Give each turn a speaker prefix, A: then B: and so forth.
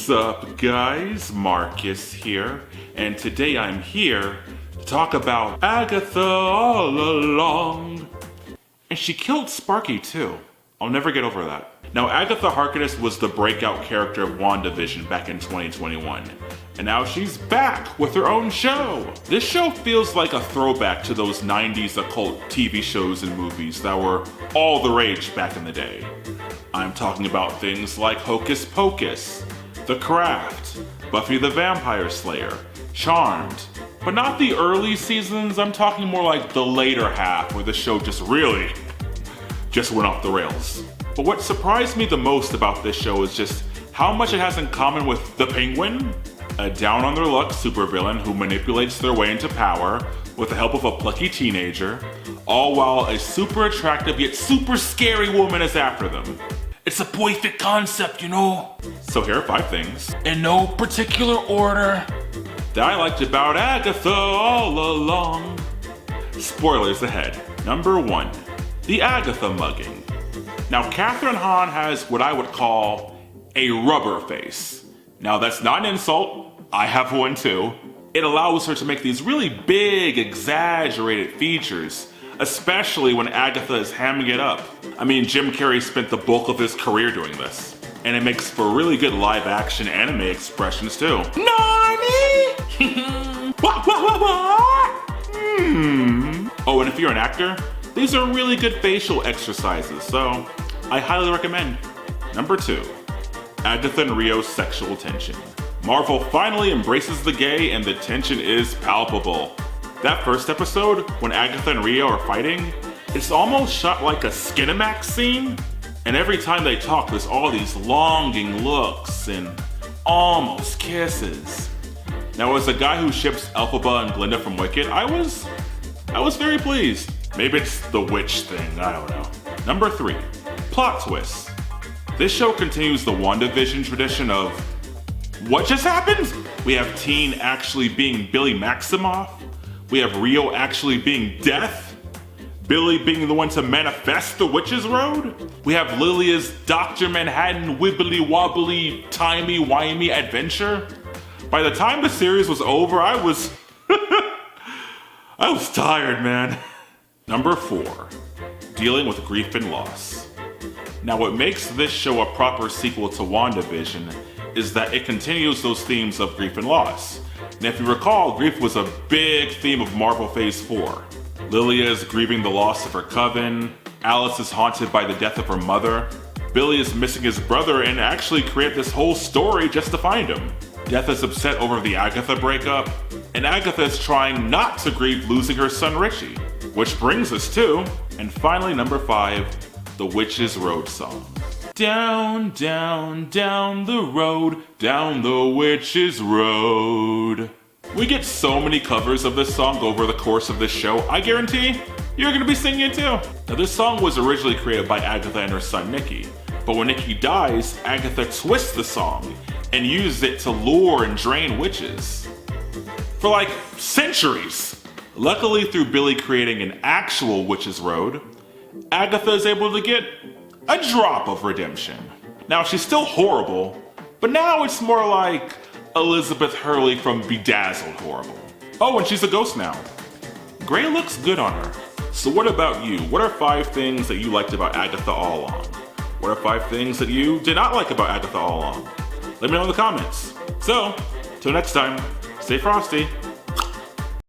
A: Sup guys, Marcus here, and today I'm here to talk about Agatha All Along. And she killed Sparky too. I'll never get over that. Now Agatha Harkness was the breakout character of WandaVision back in 2021. And now she's back with her own show. This show feels like a throwback to those 90s occult TV shows and movies that were all the rage back in the day. I'm talking about things like Hocus Pocus, The Craft, Buffy the Vampire Slayer, Charmed. But not the early seasons, I'm talking more like the later half where the show just really went off the rails. But what surprised me the most about this show is just how much it has in common with the Penguin, a down-on-their-luck supervillain who manipulates their way into power with the help of a plucky teenager, all while a super attractive yet super scary woman is after them. It's a perfect concept, you know? So here are 5 things, in no particular order, that I liked about Agatha All Along. Spoilers ahead. Number 1, the Agatha mugging. Now Catherine Hahn has what I would call a rubber face. Now that's not an insult, I have one too. It allows her to make these really big, exaggerated features, especially when Agatha is hamming it up. I mean, Jim Carrey spent the bulk of his career doing this. And it makes for really good live action anime expressions too. NANI? What? Oh, and if you're an actor, these are really good facial exercises, so I highly recommend. Number 2, Agatha and Rio's sexual tension. Marvel finally embraces the gay and the tension is palpable. That first episode, when Agatha and Rio are fighting, it's almost shot like a Skinamax scene. And every time they talk, there's all these longing looks and almost kisses. Now as a guy who ships Elphaba and Glinda from Wicked, I was very pleased. Maybe it's the witch thing, I don't know. Number 3, plot twists. This show continues the WandaVision tradition of, what just happened? We have Teen actually being Billy Maximoff. We have Rio actually being Death. Billy being the one to manifest the Witch's Road. We have Lilia's Dr. Manhattan wibbly wobbly timey-wimey adventure. By the time the series was over, I was tired, man. Number 4, dealing with grief and loss. Now what makes this show a proper sequel to WandaVision is that it continues those themes of grief and loss. And if you recall, grief was a big theme of Marvel Phase 4. Lilia is grieving the loss of her coven, Alice is haunted by the death of her mother, Billy is missing his brother and actually created this whole story just to find him. Death is upset over the Agatha breakup, and Agatha is trying not to grieve losing her son Richie. Which brings us to, and finally number 5, the Witch's Road song. Down, down, down the road, down the Witch's Road. We get so many covers of this song over the course of this show, I guarantee you're gonna be singing it too. Now this song was originally created by Agatha and her son Nicky, but when Nicky dies, Agatha twists the song and uses it to lure and drain witches. For like centuries. Luckily, through Billy creating an actual Witch's Road, Agatha is able to get a drop of redemption. Now she's still horrible, but now it's more like Elizabeth Hurley from Bedazzled horrible. Oh, and she's a ghost now. Gray looks good on her. So what about you? What are 5 things that you liked about Agatha All Along? What are 5 things that you did not like about Agatha All Along? Let me know in the comments. So, till next time, stay frosty.